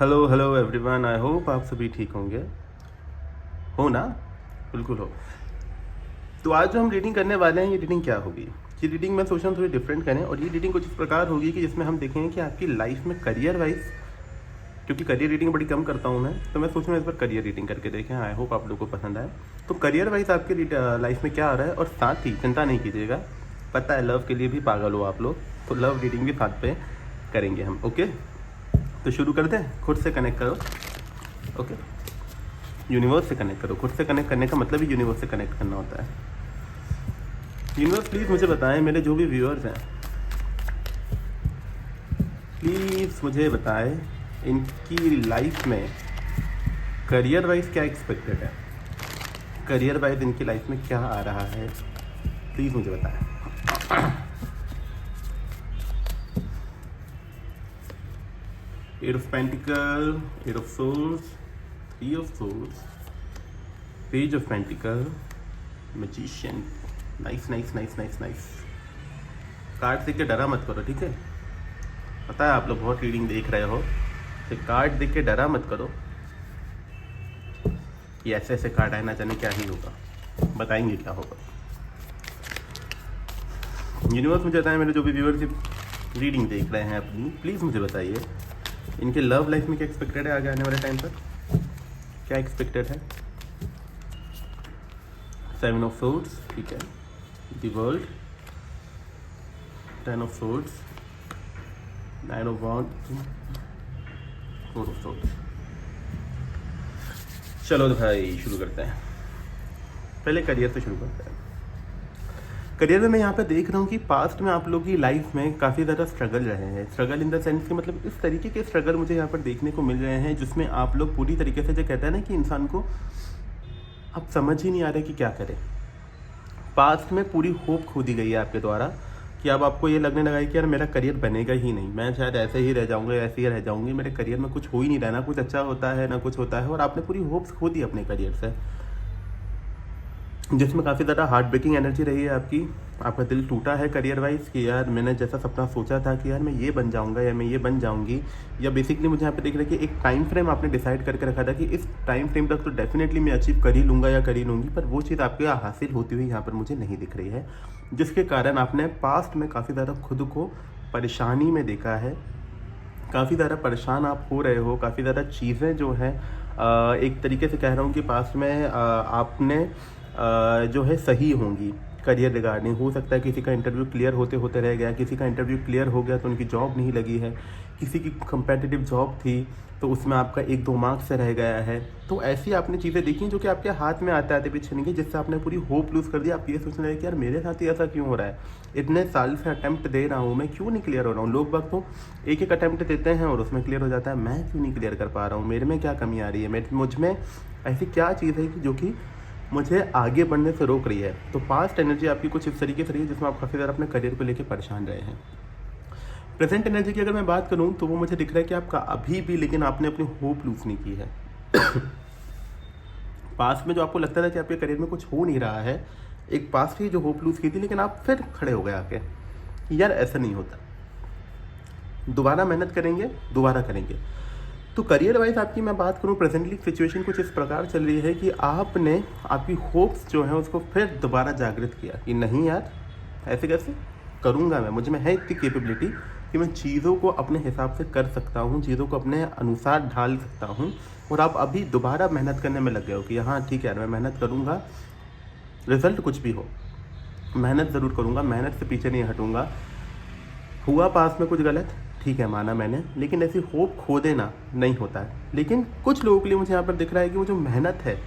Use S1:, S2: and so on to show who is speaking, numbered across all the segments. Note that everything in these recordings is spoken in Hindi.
S1: Hello hello everyone, I hope आप सभी ठीक होंगे। हो ना? बिल्कुल हो। तो आज जो हम रीडिंग करने वाले हैं, ये रीडिंग क्या होगी? ये रीडिंग मैं सोच रहा हूँ थोड़ी डिफरेंट करें, और ये रीडिंग कुछ इस प्रकार होगी कि जिसमें हम देखेंगे कि आपकी लाइफ में करियर वाइज, क्योंकि करियर रीडिंग बड़ी कम करता हूँ मैं, तो मैं सोच रहा हूँ इस बार करियर रीडिंग करके देखें। आई होप आप लोगों को पसंद आए। तो करियर वाइज आपके लाइफ में क्या आ रहा है, और साथ ही चिंता नहीं कीजिएगा, पता है लव के लिए भी पागल हो आप लोग, तो लव रीडिंग भी साथ पे करेंगे हम। ओके, तो शुरू करते हैं। खुद से कनेक्ट करो। ओके, यूनिवर्स से कनेक्ट करो। खुद से कनेक्ट करने का मतलब ही यूनिवर्स से कनेक्ट करना होता है। यूनिवर्स प्लीज़ मुझे बताएं, मेरे जो भी व्यूअर्स हैं प्लीज़ मुझे बताएं, इनकी लाइफ में करियर वाइज क्या एक्सपेक्टेड है, करियर वाइज इनकी लाइफ में क्या आ रहा है, प्लीज़ मुझे बताएं। Eight of pentacle, eight of swords, three of swords, page of pentacle, magician. Nice nice nice nice nice. Card देख के डरा मत करो, ठीक है? पता है आप लोग बहुत रीडिंग देख रहे हो, तो कार्ड देख के डरा मत करो। ये ऐसे ऐसे कार्ड आए, ना जाने क्या ही होगा, बताएंगे क्या होगा। यूनिवर्स मुझे बताएं, मेरे जो भी व्यूअर्स रीडिंग देख रहे हैं अपनी, प्लीज़ मुझे बताइए इनके लव लाइफ में क्या एक्सपेक्टेड है आगे आने वाले टाइम पर, क्या एक्सपेक्टेड है। सेवन ऑफ सोर्ड्स, ठीक है। The world, ten of swords, nine of wands, four of swords. चलो तो भाई शुरू करते हैं। पहले करियर से शुरू करते हैं। करियर में मैं यहाँ पे देख रहा हूँ कि पास्ट में आप लोग की लाइफ में काफ़ी ज़्यादा स्ट्रगल रहे हैं। स्ट्रगल इन द सेंस कि मतलब इस तरीके के स्ट्रगल मुझे यहाँ पर देखने को मिल रहे हैं जिसमें आप लोग पूरी तरीके से, जो कहते हैं ना कि इंसान को अब समझ ही नहीं आ रहा कि क्या करें। पास्ट में पूरी होप खो दी गई है आपके द्वारा, कि अब आपको ये लगने लगा है कि यार मेरा करियर बनेगा ही नहीं, मैं शायद ऐसे ही रह जाऊंगा, ऐसे ही रह जाऊंगी, मेरे करियर में कुछ हो ही नहीं रहा, ना कुछ अच्छा होता है ना कुछ होता है, और आपने पूरी होप्स खो दी अपने करियर से, जिसमें काफ़ी ज़्यादा हार्ट ब्रेकिंग एनर्जी रही है आपकी। आपका दिल टूटा है करियर वाइज कि यार मैंने जैसा सपना सोचा था कि यार मैं ये बन जाऊंगा या मैं ये बन जाऊंगी, या बेसिकली मुझे यहाँ पे देख रहा है कि एक टाइम फ्रेम आपने डिसाइड करके रखा था कि इस टाइम फ्रेम तक तो डेफिनेटली मैं अचीव कर ही लूँगा या कर ही लूँगी, पर वो चीज़ आपके हासिल होती हुई यहाँ पर मुझे नहीं दिख रही है, जिसके कारण आपने पास्ट में काफ़ी ज़्यादा खुद को परेशानी में देखा है। काफ़ी ज़्यादा परेशान आप हो रहे हो, काफ़ी ज़्यादा चीज़ें जो हैं एक तरीके से कह रहा हूँ कि पास्ट में आपने जो है सही होंगी करियर रिगार्डिंग। हो सकता है किसी का इंटरव्यू क्लियर होते होते रह गया, किसी का इंटरव्यू क्लियर हो गया तो उनकी जॉब नहीं लगी है, किसी की कंपेटिटिव जॉब थी तो उसमें आपका 1-2 मार्क्स से रह गया है। तो ऐसी आपने चीज़ें देखी जो कि आपके हाथ में आते आते पीछे नहीं गई, जिससे आपने पूरी होप लूज़ कर दी। आप ये सोचने लगे कि यार मेरे साथ ही ऐसा क्यों हो रहा है, इतने साल से अटैम्प्ट दे रहा हूँ, मैं क्यों नहीं क्लियर हो रहा हूँ। लोग वक्त तो एक एक अटैम्प्ट देते हैं और उसमें क्लियर हो जाता है, मैं क्यों नहीं क्लियर कर पा रहा हूँ, मेरे में क्या कमी आ रही है, मुझ में ऐसी क्या चीज़ है कि जो कि मुझे आगे बढ़ने से रोक रही है। तो पास्ट एनर्जी आपकी कुछ इस तरीके से रही है जिसमें आप काफ़ी ज़्यादा अपने करियर को लेकर परेशान रहे हैं। प्रेजेंट एनर्जी की अगर मैं बात करूं तो वो मुझे दिख रहा है कि आपका अभी भी, लेकिन आपने अपनी होप लूज नहीं की है। पास्ट में जो आपको लगता था कि आपके करियर में कुछ हो नहीं रहा है, एक पास्ट ही जो होप लूज की थी, लेकिन आप फिर खड़े हो गए आके, यार ऐसा नहीं होता, दोबारा मेहनत करेंगे, दोबारा करेंगे। तो करियर वाइज आपकी मैं बात करूं, प्रेजेंटली सिचुएशन कुछ इस प्रकार चल रही है कि आपने आपकी होप्स जो है उसको फिर दोबारा जागृत किया कि नहीं यार ऐसे कैसे करूंगा, मैं मुझ में है इतनी कैपेबिलिटी कि मैं चीज़ों को अपने हिसाब से कर सकता हूं, चीज़ों को अपने अनुसार ढाल सकता हूं। और आप अभी दोबारा मेहनत करने में लग गए हो कि हाँ ठीक है यार मैं मेहनत करूँगा, रिजल्ट कुछ भी हो मेहनत ज़रूर करूँगा, मेहनत से पीछे नहीं हटूँगा। हुआ पास में कुछ गलत, ठीक है माना मैंने, लेकिन ऐसी होप खो देना नहीं होता है। लेकिन कुछ लोगों के लिए मुझे यहाँ पर दिख रहा है कि वो जो मेहनत है,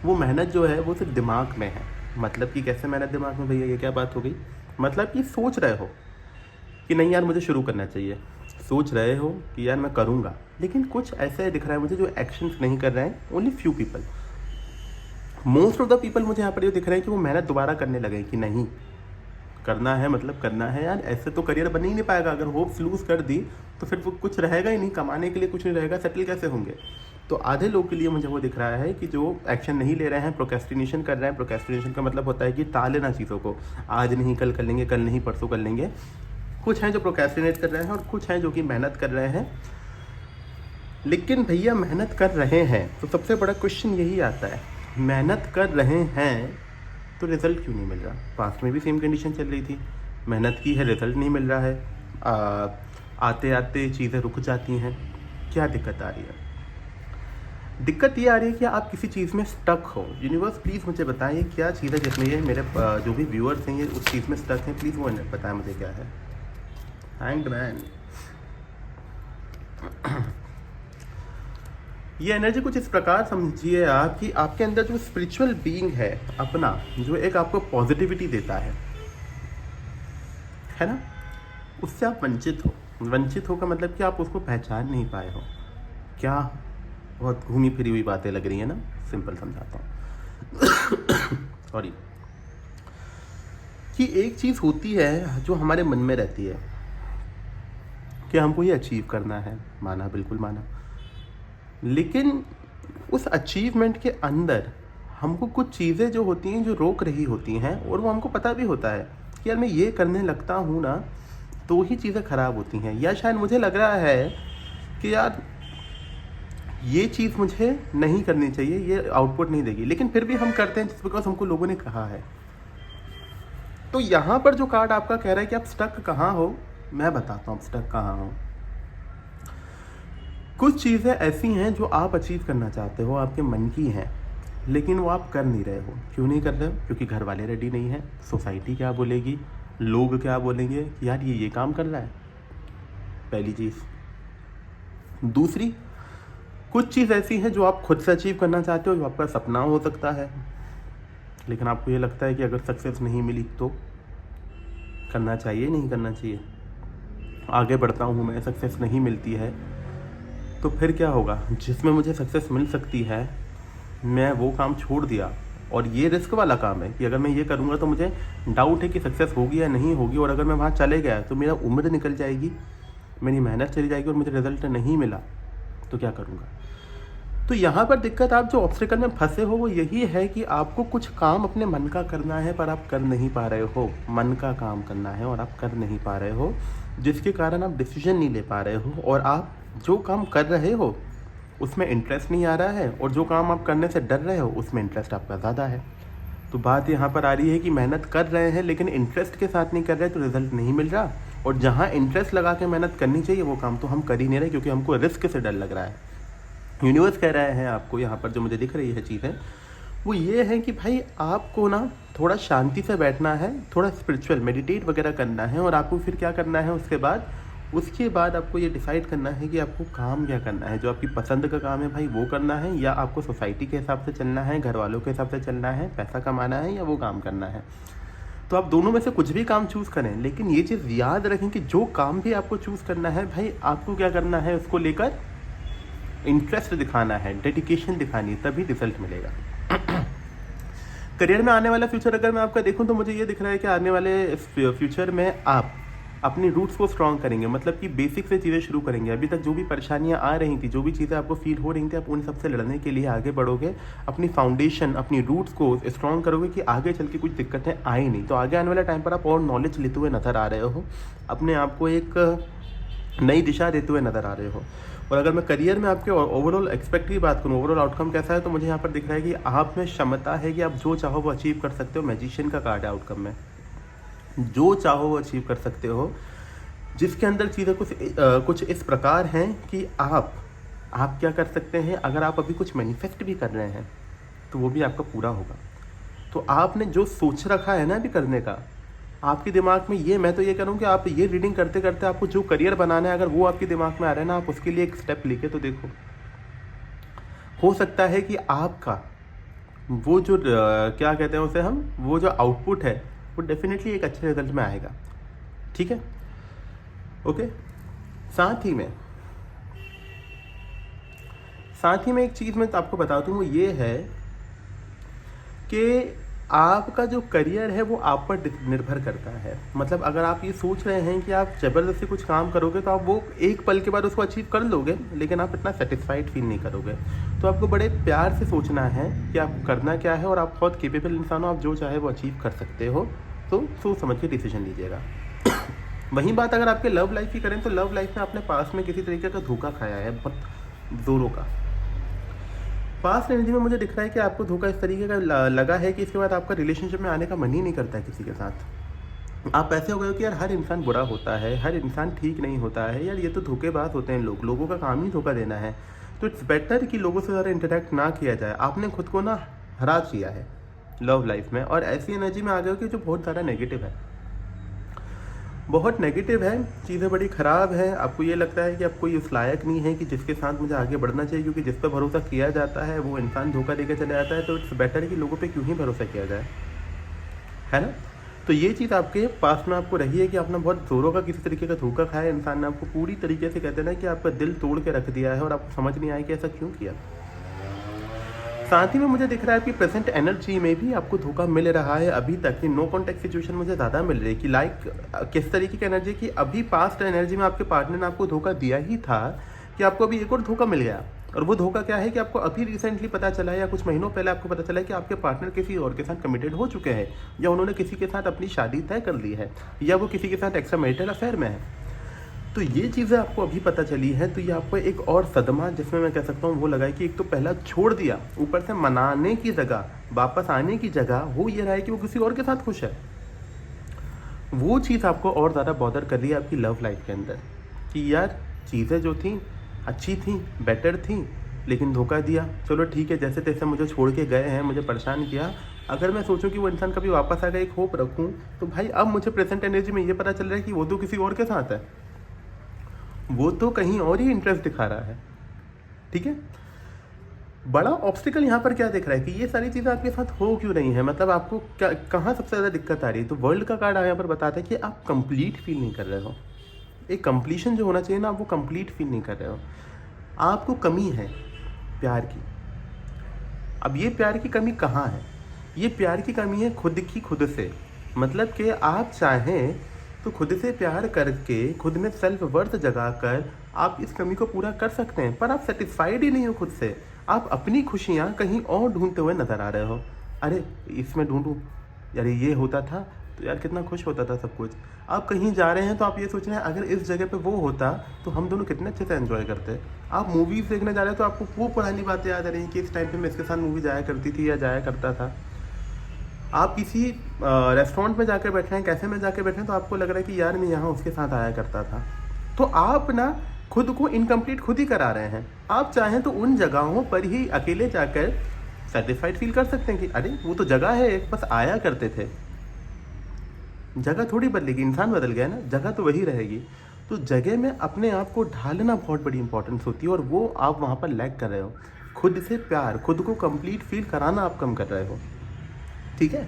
S1: वो मेहनत जो है वो सिर्फ दिमाग में है। मतलब कि कैसे मेहनत दिमाग में, भैया ये क्या बात हो गई? मतलब कि सोच रहे हो कि नहीं यार मुझे शुरू करना चाहिए, सोच रहे हो कि यार मैं करूँगा, लेकिन कुछ ऐसे दिख रहा है मुझे जो एक्शंस नहीं कर रहे हैं। Only few people, most of the people मुझे यहाँ पर ये दिख रहे हैं कि वो मेहनत दोबारा करने लगे कि नहीं करना है, मतलब करना है यार, ऐसे तो करियर बन ही नहीं पाएगा। अगर होप्स लूज़ कर दी तो फिर वो कुछ रहेगा ही नहीं, कमाने के लिए कुछ नहीं रहेगा, सेटल कैसे होंगे। तो आधे लोग के लिए मुझे वो दिख रहा है कि जो एक्शन नहीं ले रहे हैं, प्रोक्रेस्टिनेशन कर रहे हैं। प्रोक्रेस्टिनेशन का मतलब होता है कि टाल लेना चीज़ों को, आज नहीं कल कर लेंगे, कल नहीं परसों कर लेंगे। कुछ हैं जो प्रोक्रेस्टिनेट कर रहे हैं और कुछ हैं जो कि मेहनत कर रहे हैं, लेकिन भैया मेहनत कर रहे हैं तो सबसे बड़ा क्वेश्चन यही आता है, मेहनत कर रहे हैं तो रिज़ल्ट क्यों नहीं मिल रहा? पास्ट में भी सेम कंडीशन चल रही थी, मेहनत की है, रिज़ल्ट नहीं मिल रहा है, आते आते चीज़ें रुक जाती हैं। क्या दिक्कत आ रही है? दिक्कत ये आ रही है कि आप किसी चीज़ में स्टक हो। यूनिवर्स प्लीज़ मुझे बताएं क्या चीज़ है जिसमें ये मेरे जो भी व्यूअर्स हैं ये उस चीज़ में स्टक हैं, प्लीज़ वो बताएं मुझे क्या है। Hanged man. ये एनर्जी कुछ इस प्रकार समझिए आप कि आपके अंदर जो स्पिरिचुअल बीइंग है अपना, जो एक आपको पॉजिटिविटी देता है ना, उससे आप वंचित हो। वंचित हो का मतलब कि आप उसको पहचान नहीं पाए हो। क्या बहुत घूमी फिरी हुई बातें लग रही है ना, सिंपल समझाता हूँ। सॉरी। कि एक चीज़ होती है जो हमारे मन में रहती है कि हमको ये अचीव करना है, माना, बिल्कुल माना, लेकिन उस अचीवमेंट के अंदर हमको कुछ चीज़ें जो होती हैं जो रोक रही होती हैं, और वो हमको पता भी होता है कि यार मैं ये करने लगता हूँ ना तो ही चीज़ें ख़राब होती हैं, या शायद मुझे लग रहा है कि यार ये चीज़ मुझे नहीं करनी चाहिए, ये आउटपुट नहीं देगी, लेकिन फिर भी हम करते हैं जस्ट बिकॉज हमको लोगों ने कहा है। तो यहाँ पर जो कार्ड आपका कह रहा है कि आप स्टक कहाँ हो, मैं बताता हूँ आप स्टक कहाँ हो। कुछ चीज़ें ऐसी हैं जो आप अचीव करना चाहते हो, आपके मन की हैं, लेकिन वो आप कर नहीं रहे हो। क्यों नहीं कर रहे हो? क्योंकि घर वाले रेडी नहीं हैं, सोसाइटी क्या बोलेगी, लोग क्या बोलेंगे कि यार ये काम कर रहा है, पहली चीज़। दूसरी, कुछ चीज़ ऐसी है जो आप खुद से अचीव करना चाहते हो, जो आपका सपना हो सकता है, लेकिन आपको ये लगता है कि अगर सक्सेस नहीं मिली तो करना चाहिए, नहीं करना चाहिए। आगे बढ़ता हूँ मैं, सक्सेस नहीं मिलती है तो फिर क्या होगा? जिसमें मुझे सक्सेस मिल सकती है मैं वो काम छोड़ दिया, और ये रिस्क वाला काम है कि अगर मैं ये करूँगा तो मुझे डाउट है कि सक्सेस होगी या नहीं होगी, और अगर मैं वहाँ चले गया तो मेरा उम्र निकल जाएगी, मेरी मेहनत चली जाएगी और मुझे रिजल्ट नहीं मिला तो क्या करूँगा? तो यहाँ पर दिक्कत, आप जो ऑब्स्टिकल में फंसे हो वो यही है कि आपको कुछ काम अपने मन का करना है पर आप कर नहीं पा रहे हो। मन का काम करना है और आप कर नहीं पा रहे हो, जिसके कारण आप डिसीजन नहीं ले पा रहे हो, और आप जो काम कर रहे हो उसमें इंटरेस्ट नहीं आ रहा है, और जो काम आप करने से डर रहे हो उसमें इंटरेस्ट आपका ज़्यादा है। तो बात यहाँ पर आ रही है कि मेहनत कर रहे हैं लेकिन इंटरेस्ट के साथ नहीं कर रहे तो रिजल्ट नहीं मिल रहा, और जहाँ इंटरेस्ट लगा के मेहनत करनी चाहिए वो काम तो हम कर ही नहीं रहे क्योंकि हमको रिस्क से डर लग रहा है। यूनिवर्स कह रहे हैं आपको यहाँ पर, जो मुझे दिख रही है चीज़ें, वो ये है कि भाई आपको ना थोड़ा शांति से बैठना है, थोड़ा स्पिरिचुअल मेडिटेट वगैरह करना है, और आपको फिर क्या करना है उसके बाद आपको ये डिसाइड करना है कि आपको काम क्या करना है। जो आपकी पसंद का काम है भाई वो करना है, या आपको सोसाइटी के हिसाब से चलना है, घर वालों के हिसाब से चलना है, पैसा कमाना है, या वो काम करना है। तो आप दोनों में से कुछ भी काम चूज़ करें, लेकिन ये चीज़ याद रखें कि जो काम भी आपको चूज़ करना है भाई आपको क्या करना है, उसको लेकर इंटरेस्ट दिखाना है, डेडिकेशन दिखानी है, तभी रिजल्ट मिलेगा। करियर में आने वाला फ्यूचर अगर मैं आपका देखूं तो मुझे ये दिख रहा है कि आने वाले फ्यूचर में आप अपनी रूट्स को स्ट्रॉन्ग करेंगे, मतलब कि बेसिक से चीज़ें शुरू करेंगे। अभी तक जो भी परेशानियां आ रही थी, जो भी चीज़ें आपको फील हो रही थी, आप उन सबसे लड़ने के लिए आगे बढ़ोगे, अपनी फाउंडेशन, अपनी रूट्स को स्ट्रॉन्ग करोगे कि आगे चल के कुछ दिक्कतें आई नहीं। तो आगे आने वाले टाइम पर आप और नॉलेज लेते हुए नज़र आ रहे हो, अपने आप को एक नई दिशा देते हुए नज़र आ रहे हो। और अगर मैं करियर में आपके ओवरऑल एक्सपेक्ट की बात करूँ, ओवरऑल आउटकम कैसा है, तो मुझे यहाँ पर दिख रहा है कि आप में क्षमता है कि आप जो चाहो वो अचीव कर सकते हो। मैजिशियन का कार्ड है आउटकम में, जो चाहो वो अचीव कर सकते हो, जिसके अंदर चीज़ें कुछ इस प्रकार हैं कि आप क्या कर सकते हैं। अगर आप अभी कुछ मैनिफेस्ट भी कर रहे हैं तो वो भी आपका पूरा होगा। तो आपने जो सोच रखा है ना अभी करने का, आपके दिमाग में ये, मैं तो ये करूँ कि आप ये रीडिंग करते करते आपको जो करियर बनाना है, अगर वो आपके दिमाग में आ रहा है ना, आप उसके लिए एक स्टेप लेके तो देखो। हो सकता है कि आपका वो जो क्या कहते हैं उसे हम, वो जो आउटपुट है वो डेफिनेटली एक अच्छे रिजल्ट में आएगा। ठीक है, ओके। साथ ही में एक चीज़ मैं आपको बता दूँ, वो ये है कि आपका जो करियर है वो आप पर निर्भर करता है। मतलब अगर आप ये सोच रहे हैं कि आप ज़बरदस्ती कुछ काम करोगे तो आप वो एक पल के बाद उसको अचीव कर लोगे, लेकिन आप इतना सेटिस्फाइड फील नहीं करोगे। तो आपको बड़े प्यार से सोचना है कि आपको करना क्या है, और आप बहुत केपेबल इंसान हो, आप जो चाहे वो अचीव कर सकते हो। तो सोच समझ के डिसीजन लीजिएगा। वहीं बात अगर आपके लव लाइफ की करें तो लव लाइफ में आपने पास में किसी तरीके का धोखा खाया है, बहुत जोरों का। पास्ट एनर्जी में मुझे दिख रहा है कि आपको धोखा इस तरीके का लगा है कि इसके बाद आपका रिलेशनशिप में आने का मन ही नहीं करता है किसी के साथ। आप ऐसे हो गए हो कि यार हर इंसान बुरा होता है, हर इंसान ठीक नहीं होता है, यार ये तो धोखेबाज होते हैं लोग, लोगों का काम ही धोखा देना है। तो इट्स बेटर कि लोगों से ज़्यादा इंटरेक्ट ना किया जाए। आपने खुद को ना हरा दिया है लव लाइफ में, और ऐसी एनर्जी में आ गए हो कि जो बहुत ज़्यादा नेगेटिव है, बहुत नेगेटिव है, चीज़ें बड़ी ख़राब है। आपको ये लगता है कि आप कोई उस लायक नहीं है कि जिसके साथ मुझे आगे बढ़ना चाहिए, क्योंकि जिस पर भरोसा किया जाता है वो इंसान धोखा देकर चला जाता है। तो इट्स बेटर कि लोगों पे क्यों ही भरोसा किया जाए, है ना। तो ये चीज़ आपके पास में आपको रही है कि आपने बहुत ज़ोरों का किसी तरीके का धोखा खाया, इंसान ने आपको पूरी तरीके से कहते हैं ना कि आपका दिल तोड़ के रख दिया है, और आपको समझ नहीं आया कि ऐसा क्यों किया। साथ ही में मुझे दिख रहा है कि प्रेजेंट एनर्जी में भी आपको धोखा मिल रहा है अभी तक कि नो कॉन्टैक्ट सिचुएशन मुझे ज़्यादा मिल रही है कि लाइक किस तरीके की एनर्जी की अभी पास्ट एनर्जी में आपके पार्टनर ने आपको धोखा दिया ही था कि आपको अभी एक और धोखा मिल गया। और वो धोखा क्या है कि आपको अभी रिसेंटली पता चला है या कुछ महीनों पहले आपको पता चला है कि आपके पार्टनर किसी और के साथ कमिटेड हो चुके हैं, या उन्होंने किसी के साथ अपनी शादी तय कर ली है, या वो किसी के साथ एक्स्ट्रा मैरिटल अफेयर में है। तो ये चीज़ें आपको अभी पता चली है, तो ये आपको एक और सदमा जिसमें मैं कह सकता हूँ वो लगा है कि एक तो पहला छोड़ दिया, ऊपर से मनाने की जगह, वापस आने की जगह हो ये रहा है कि वो किसी और के साथ खुश है। वो चीज़ आपको और ज़्यादा बॉदर कर रही है आपकी लव लाइफ के अंदर कि यार चीज़ें जो थी अच्छी थी, बेटर थी, लेकिन धोखा दिया। चलो ठीक है, जैसे तैसे मुझे छोड़ के गए हैं, मुझे परेशान किया। अगर मैं सोचूं कि वो इंसान कभी वापस आएगा, एक होप रखूं, तो भाई अब मुझे प्रेजेंट एनर्जी में ये पता चल रहा है कि वो तो किसी और के साथ है, वो तो कहीं और ही इंटरेस्ट दिखा रहा है। ठीक है, बड़ा ऑब्स्टिकल यहाँ पर क्या दिख रहा है कि ये सारी चीज़ें आपके साथ हो क्यों रही हैं, मतलब आपको क्या कहाँ सबसे ज़्यादा दिक्कत आ रही है। तो वर्ल्ड का कार्ड यहाँ पर बताता है कि आप कंप्लीट फील नहीं कर रहे हो, एक कंप्लीशन जो होना चाहिए ना, आप वो कंप्लीट फील नहीं कर रहे हो, आपको कमी है प्यार की। अब ये प्यार की कमी कहाँ है, ये प्यार की कमी है खुद की, खुद से। मतलब कि आप चाहें तो खुद से प्यार करके, खुद में सेल्फ वर्थ जगा कर आप इस कमी को पूरा कर सकते हैं, पर आप सेटिस्फाइड ही नहीं हो खुद से। आप अपनी खुशियाँ कहीं और ढूंढते हुए नज़र आ रहे हो। अरे इसमें ढूंढूं, यार ये होता था तो यार कितना खुश होता था सब कुछ। आप कहीं जा रहे हैं तो आप ये सोच रहे हैं अगर इस जगह पे वो होता तो हम दोनों कितने अच्छे से एंजॉय करते। आप मूवीज़ देखने जा रहे हैं तो आपको वो पुरानी बातें याद आ रही हैं कि इस टाइम पे मैं इसके साथ मूवी जाया करती थी या जाया करता था। आप किसी रेस्टोरेंट में जाकर बैठे हैं, कैफ़े में जाकर बैठे हैं, तो आपको लग रहा है कि यार मैं यहाँ उसके साथ आया करता था। तो आप ना खुद को इनकम्प्लीट खुद ही करा रहे हैं। आप चाहें तो उन जगहों पर ही अकेले जाकर सेटिस्फाइड फील कर सकते हैं कि अरे वो तो जगह है एक, बस आया करते थे। जगह थोड़ी बदलेगी, इंसान बदल गया ना, जगह तो वही रहेगी। तो जगह में अपने आप को ढालना बहुत बड़ी इंपॉर्टेंस होती है, और वो आप वहाँ पर लैग कर रहे हो। खुद से प्यार, खुद को कंप्लीट फील कराना आप कम कर रहे हो। ठीक है,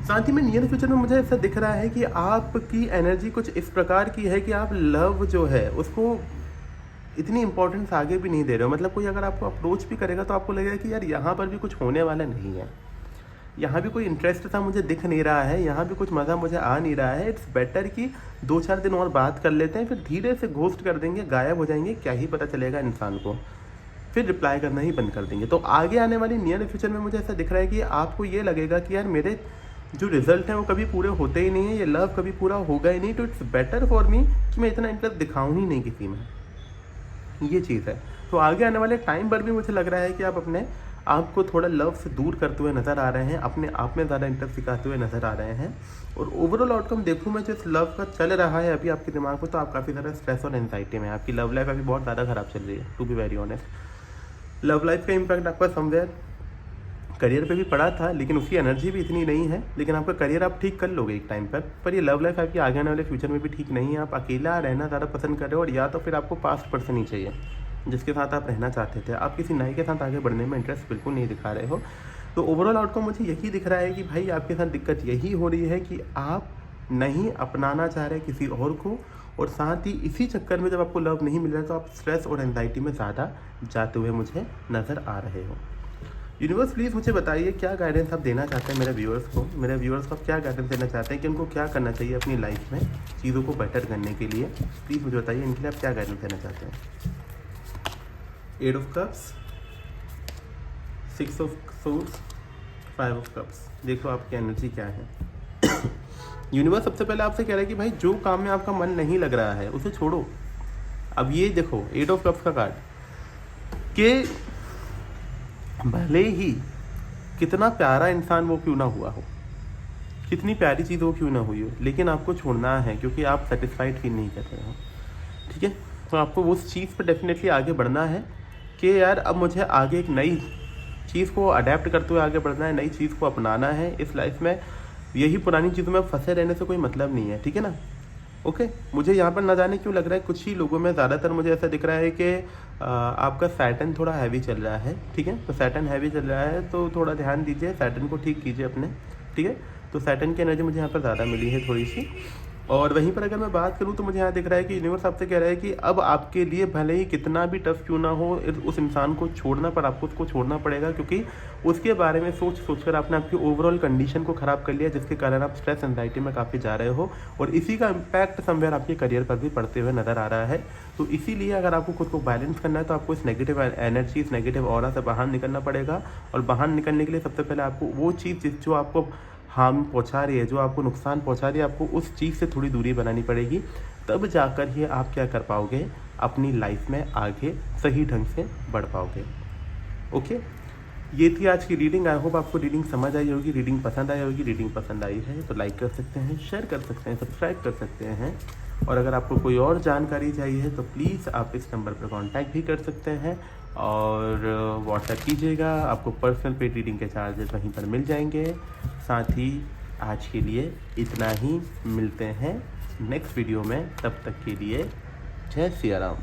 S1: साथ ही में नियर फ्यूचर में मुझे ऐसा दिख रहा है कि आपकी एनर्जी कुछ इस प्रकार की है कि आप लव जो है उसको इतनी इंपॉर्टेंस आगे भी नहीं दे रहे हो। मतलब कोई अगर आपको अप्रोच भी करेगा तो आपको लगेगा कि यार यहाँ पर भी कुछ होने वाला नहीं है, यहाँ भी कोई इंटरेस्ट था मुझे दिख नहीं रहा है, यहाँ भी कुछ मज़ा मुझे आ नहीं रहा है। इट्स बेटर कि 2-4 दिन और बात कर लेते हैं, फिर धीरे से घोस्ट कर देंगे, गायब हो जाएंगे, क्या ही पता चलेगा इंसान को, फिर रिप्लाई करना ही बंद कर देंगे। तो आगे आने वाली नियर फ्यूचर में मुझे ऐसा दिख रहा है कि आपको ये लगेगा कि यार मेरे जो रिजल्ट हैं वो कभी पूरे होते ही नहीं है, ये लव कभी पूरा होगा ही नहीं। तो इट्स बेटर फॉर मी कि मैं इतना इंटरेस्ट दिखाऊँ ही नहीं किसी में, ये चीज़ है। तो आगे आने वाले टाइम पर भी मुझे लग रहा है कि आप अपने आपको थोड़ा लव से दूर करते हुए नज़र आ रहे हैं, अपने आप में ज़्यादा इंटरेस्ट दिखाते हुए नज़र आ रहे हैं। और ओवरऑल आउटकम देखूँ मैं जो इस लव का चल रहा है अभी आपके दिमाग में, तो आप काफ़ी ज़्यादा स्ट्रेस और एंजाइटी में, आपकी लव लाइफ अभी बहुत ज़्यादा ख़राब चल रही है, to be very honest. Love life का इम्पैक्ट आपका समवेयर करियर पे भी पड़ा था, लेकिन उसकी एनर्जी भी इतनी नहीं है। लेकिन आपका करियर आप ठीक कर लोगे एक टाइम पर ये लव लाइफ आपकी आगे आने वाले फ्यूचर में भी ठीक नहीं है। आप अकेला रहना ज़्यादा पसंद कर रहे हो, और या तो फिर आपको पास्ट पर्सन ही चाहिए जिसके साथ आप रहना चाहते थे। आप किसी नए के साथ आगे बढ़ने में इंटरेस्ट बिल्कुल नहीं दिखा रहे हो। तो ओवरऑल आउटकम मुझे यही दिख रहा है कि भाई आपके साथ दिक्कत यही हो रही है कि आप नहीं अपनाना चाह रहे किसी और को, और साथ ही इसी चक्कर में जब आपको लव नहीं मिल रहा है तो आप स्ट्रेस और एंजाइटी में ज़्यादा जाते हुए मुझे नज़र आ रहे हो। यूनिवर्स प्लीज़ मुझे बताइए क्या गाइडेंस आप देना चाहते हैं मेरे व्यूअर्स को। मेरे व्यूअर्स को आप क्या गाइडेंस देना चाहते हैं कि उनको क्या करना चाहिए अपनी लाइफ में चीज़ों को बेटर करने के लिए। प्लीज़ मुझे बताइए इनके लिए आप क्या गाइडेंस देना चाहते हैं। 8 of cups, 6 of swords, 5 of cups. देखो आपकी एनर्जी क्या है। यूनिवर्स सबसे पहले आपसे कह रहा है कि भाई जो काम में आपका मन नहीं लग रहा है उसे छोड़ो। अब ये देखो 8 ऑफ कप्स का कार्ड, कि भले ही कितना प्यारा इंसान वो क्यों ना हुआ हो, कितनी प्यारी चीज़ वो क्यों ना हुई हो, लेकिन आपको छोड़ना है क्योंकि आप सेटिस्फाइड फील नहीं कर रहे हो। ठीक है, तो आपको उस चीज़ पर डेफिनेटली आगे बढ़ना है कि यार अब मुझे आगे एक नई चीज़ को अडेप्ट करते हुए आगे बढ़ना है, नई चीज़ को अपनाना है इस लाइफ में। यही पुरानी चीज़ों में फंसे रहने से कोई मतलब नहीं है, ठीक है ना। ओके, मुझे यहाँ पर ना जाने क्यों लग रहा है, कुछ ही लोगों में ज़्यादातर मुझे ऐसा दिख रहा है कि आपका सैटर्न थोड़ा हैवी चल रहा है। ठीक है, तो सैटर्न हैवी चल रहा है तो थोड़ा ध्यान दीजिए, सैटर्न को ठीक कीजिए अपने। ठीक है, तो सैटर्न की एनर्जी मुझे यहाँ पर ज़्यादा मिली है थोड़ी सी। और वहीं पर अगर मैं बात करूँ तो मुझे यहाँ दिख रहा है कि यूनिवर्स आपसे कह रहा है कि अब आपके लिए भले ही कितना भी टफ क्यों ना हो उस इंसान को छोड़ना, पर आपको उसको छोड़ना पड़ेगा, क्योंकि उसके बारे में सोच कर आपने आपकी ओवरऑल कंडीशन को ख़राब कर लिया, जिसके कारण आप स्ट्रेस एंजाइटी में काफ़ी जा रहे हो और इसी का इम्पैक्ट समवेयर आपके करियर पर भी पड़ते हुए नज़र आ रहा है। तो इसीलिए अगर आपको खुद को बैलेंस करना है तो आपको इस नेगेटिव एनर्जी, इस नेगेटिव ऑरा से बाहर निकलना पड़ेगा। और बाहर निकलने के लिए सबसे पहले आपको वो चीज़ जो आपको हार्म पहुंचा रही है, जो आपको नुकसान पहुंचा रही है, आपको उस चीज़ से थोड़ी दूरी बनानी पड़ेगी। तब जाकर ही आप क्या कर पाओगे, अपनी लाइफ में आगे सही ढंग से बढ़ पाओगे। ओके, ये थी आज की रीडिंग। आई होप आपको रीडिंग समझ आई होगी, रीडिंग पसंद आई होगी। रीडिंग पसंद आई है तो लाइक कर सकते हैं, शेयर कर सकते हैं, सब्सक्राइब कर सकते हैं। और अगर आपको कोई और जानकारी चाहिए तो प्लीज़ आप इस नंबर पर कांटेक्ट भी कर सकते हैं और व्हाट्सएप कीजिएगा। आपको पर्सनल पेड रीडिंग के चार्जेस वहीं पर मिल जाएंगे। साथ ही आज के लिए इतना ही, मिलते हैं नेक्स्ट वीडियो में। तब तक के लिए जय सिया राम।